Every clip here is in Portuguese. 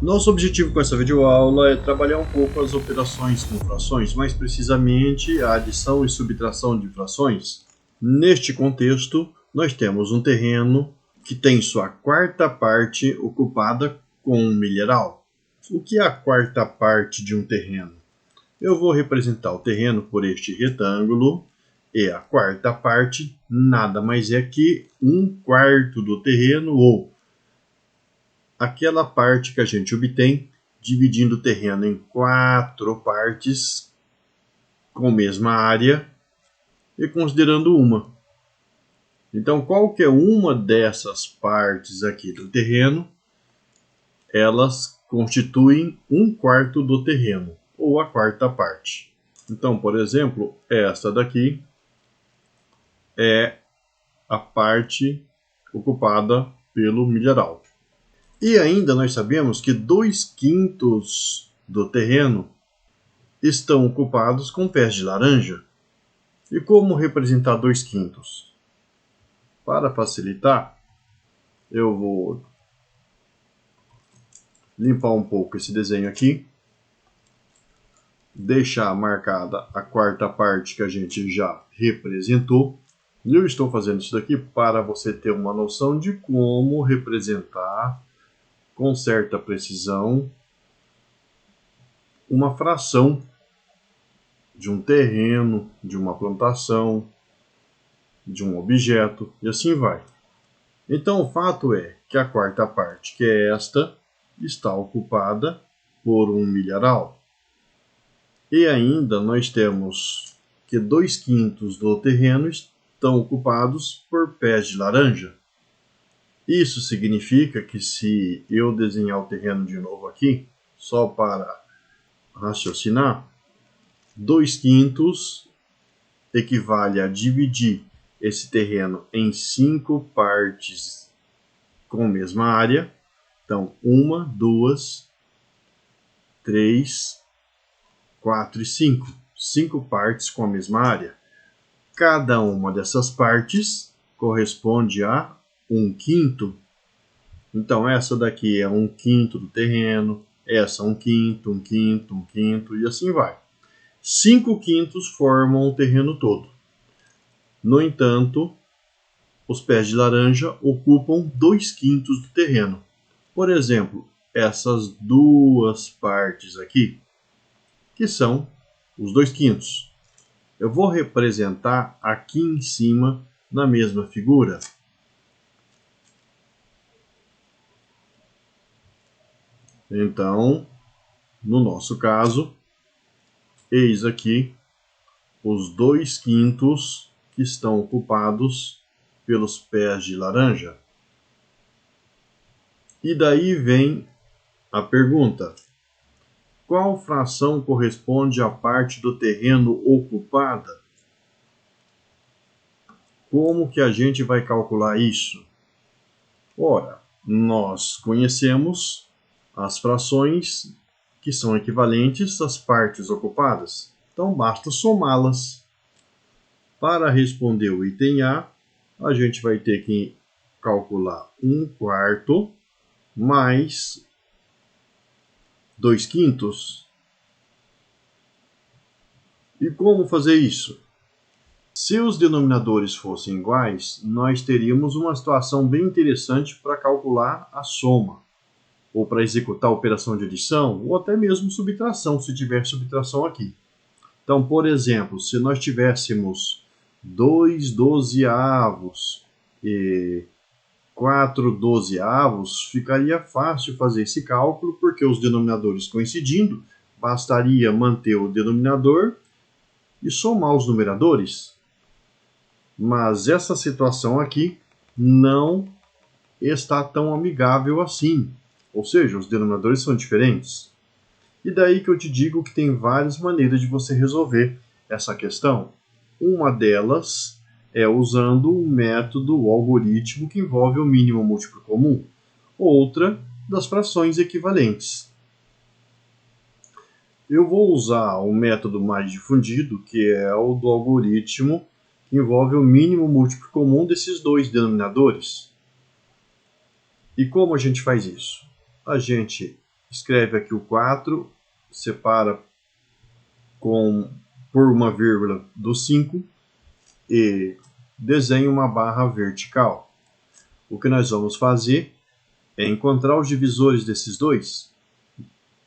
Nosso objetivo com essa videoaula é trabalhar um pouco as operações com frações, mais precisamente a adição e subtração de frações. Neste contexto, nós temos um terreno que tem sua quarta parte ocupada com um milharal. O que é a quarta parte de um terreno? Eu vou representar o terreno por este retângulo e a quarta parte nada mais é que um quarto do terreno ou aquela parte que a gente obtém dividindo o terreno em 4 partes com a mesma área e considerando uma. Então, qualquer uma dessas partes aqui do terreno, elas constituem um quarto do terreno, ou a quarta parte. Então, por exemplo, esta daqui é a parte ocupada pelo milharal. E ainda nós sabemos que 2/5 do terreno estão ocupados com pés de laranja. E como representar 2/5? Para facilitar, eu vou limpar um pouco esse desenho aqui, deixar marcada a quarta parte que a gente já representou. E eu estou fazendo isso daqui para você ter uma noção de como representar com certa precisão uma fração de um terreno, de uma plantação, de um objeto, e assim vai. Então o fato é que a quarta parte, que é esta, está ocupada por um milharal. E ainda nós temos que 2/5 do terreno estão ocupados por pés de laranja. Isso significa que se eu desenhar o terreno de novo aqui, só para raciocinar, 2/5 equivale a dividir esse terreno em 5 partes com a mesma área. Então, 1, 2, 3, 4 e 5. 5 partes com a mesma área. Cada uma dessas partes corresponde a 1/5. Então, essa daqui é 1/5 do terreno, essa 1/5, 1/5, 1/5 e assim vai. 5/5 formam o terreno todo. No entanto, os pés de laranja ocupam 2/5 do terreno. Por exemplo, essas duas partes aqui, que são os 2/5. Eu vou representar aqui em cima na mesma figura. Então, no nosso caso, eis aqui os 2/5 que estão ocupados pelos pés de laranja. E daí vem a pergunta: qual fração corresponde à parte do terreno ocupada? Como que a gente vai calcular isso? Ora, nós conhecemos as frações que são equivalentes às partes ocupadas. Então, basta somá-las. Para responder o item A, a gente vai ter que calcular 1/4 mais 2/5. E como fazer isso? Se os denominadores fossem iguais, nós teríamos uma situação bem interessante para calcular a soma, ou para executar a operação de adição, ou até mesmo subtração, se tiver subtração aqui. Então, por exemplo, se nós tivéssemos 2 dozeavos e 4 dozeavos, ficaria fácil fazer esse cálculo, porque os denominadores coincidindo, bastaria manter o denominador e somar os numeradores. Mas essa situação aqui não está tão amigável assim, ou seja, os denominadores são diferentes. E daí que eu te digo que tem várias maneiras de você resolver essa questão. Uma delas é usando o método, o algoritmo que envolve o mínimo múltiplo comum. Outra, das frações equivalentes. Eu vou usar o método mais difundido, que é o do algoritmo, que envolve o mínimo múltiplo comum desses dois denominadores. E como a gente faz isso? A gente escreve aqui o 4, separa por uma vírgula do 5 e desenha uma barra vertical. O que nós vamos fazer é encontrar os divisores desses dois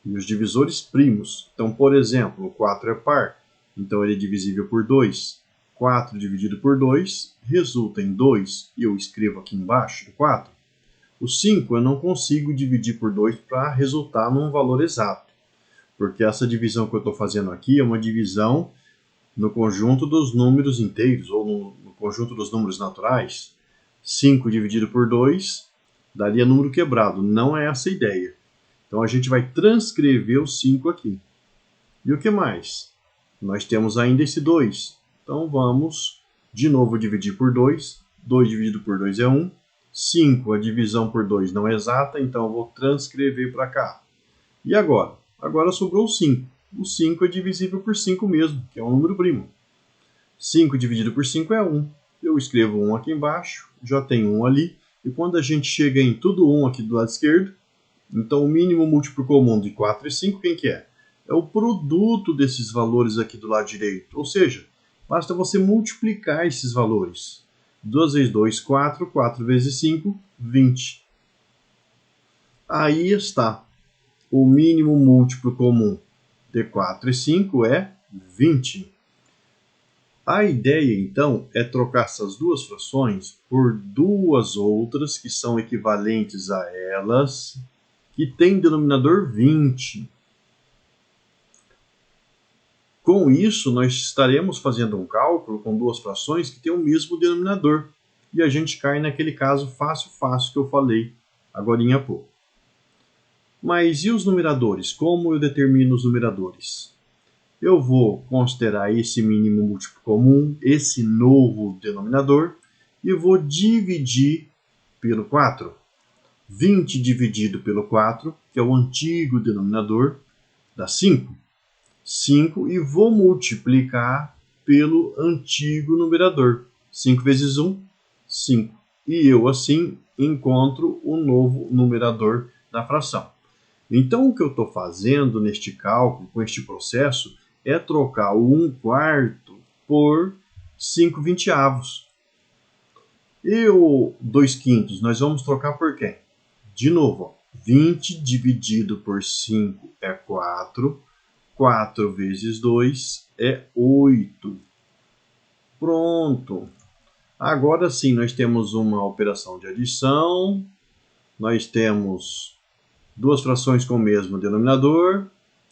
e os divisores primos. Então, por exemplo, o 4 é par, então ele é divisível por 2. 4 dividido por 2 resulta em 2, e eu escrevo aqui embaixo do 4. O 5 eu não consigo dividir por 2 para resultar num valor exato, porque essa divisão que eu estou fazendo aqui é uma divisão no conjunto dos números inteiros, ou no conjunto dos números naturais. 5 dividido por 2 daria número quebrado, não é essa a ideia. Então a gente vai transcrever o 5 aqui. E o que mais? Nós temos ainda esse 2. Então vamos de novo dividir por 2. 2 dividido por 2 é 1. 5, a divisão por 2 não é exata, então eu vou transcrever para cá. E agora? Agora sobrou o 5. O 5 é divisível por 5 mesmo, que é um número primo. 5 dividido por 5 é 1. Eu escrevo 1 aqui embaixo, já tem 1 ali. E quando a gente chega em tudo 1 aqui do lado esquerdo, então o mínimo múltiplo comum de 4 e 5, quem que é? É o produto desses valores aqui do lado direito. Ou seja, basta você multiplicar esses valores. 2 vezes 2, 4. 4 vezes 5, 20. Aí está. O mínimo múltiplo comum de 4 e 5 é 20. A ideia, então, é trocar essas duas frações por duas outras que são equivalentes a elas, que têm denominador 20. Com isso, nós estaremos fazendo um cálculo com duas frações que têm o mesmo denominador. E a gente cai naquele caso fácil que eu falei agorinha há pouco. Mas e os numeradores? Como eu determino os numeradores? Eu vou considerar esse mínimo múltiplo comum, esse novo denominador, e vou dividir pelo 4. 20 dividido pelo 4, que é o antigo denominador, dá 5. 5 e vou multiplicar pelo antigo numerador. 5 vezes 1, 5. E eu, assim, encontro o novo numerador da fração. Então, o que eu estou fazendo neste cálculo, com este processo, é trocar o 1/4 por 5 vinteavos. E o 2/5 nós vamos trocar por quem? De novo, ó, 20 dividido por 5 é 4. 4 vezes 2 é 8. Pronto. Agora sim, nós temos uma operação de adição. Nós temos duas frações com o mesmo denominador.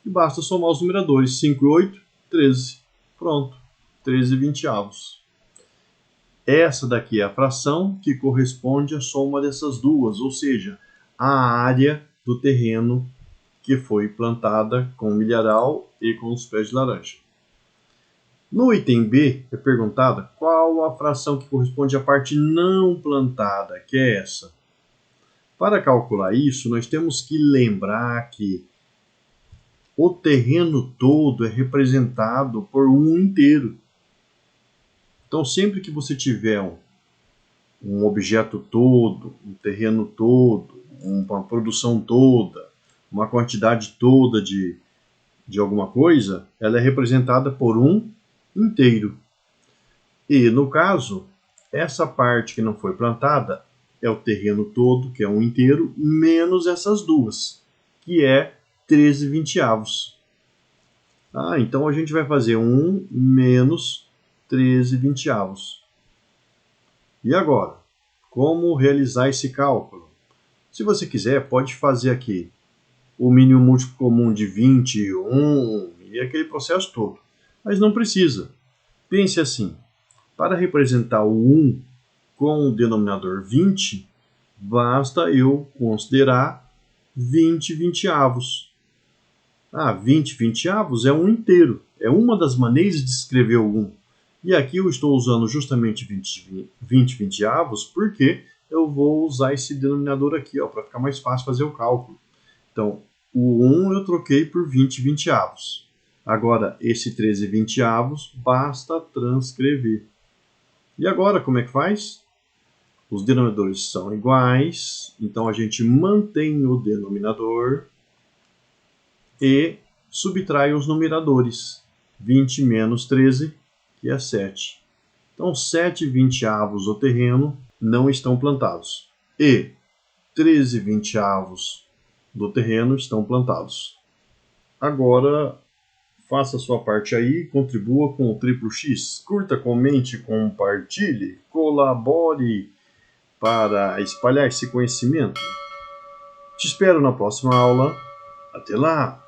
E basta somar os numeradores. 5 e 8, 13. Pronto. 13 vinteavos. Essa daqui é a fração que corresponde à soma dessas duas, ou seja, a área do terreno que foi plantada com milharal e com os pés de laranja. No item B, é perguntada qual a fração que corresponde à parte não plantada, que é essa. Para calcular isso, nós temos que lembrar que o terreno todo é representado por um inteiro. Então, sempre que você tiver um objeto todo, um terreno todo, uma produção toda, uma quantidade toda de alguma coisa, ela é representada por um inteiro. E, no caso, essa parte que não foi plantada é o terreno todo, que é um inteiro, menos essas duas, que é 13 vinteavos. Então a gente vai fazer 1 menos 13 vinteavos. E agora, como realizar esse cálculo? Se você quiser, pode fazer aqui o mínimo múltiplo comum de 21 e aquele processo todo. Mas não precisa. Pense assim, para representar o 1 com o denominador 20, basta eu considerar 20 vinteavos. 20 vinteavos é um inteiro. É uma das maneiras de escrever o 1. E aqui eu estou usando justamente 20 vinteavos porque eu vou usar esse denominador aqui, para ficar mais fácil fazer o cálculo. Então, o 1 eu troquei por 20 vinteavos. Agora, esse 13 vinteavos, basta transcrever. E agora, como é que faz? Os denominadores são iguais, então a gente mantém o denominador. e subtrai os numeradores. 20 menos 13, que é 7. Então, 7/20 do terreno não estão plantados. E 13/20 do terreno estão plantados. Agora, faça a sua parte aí, contribua com o Triplo X. Curta, comente, compartilhe, colabore para espalhar esse conhecimento. Te espero na próxima aula. Até lá!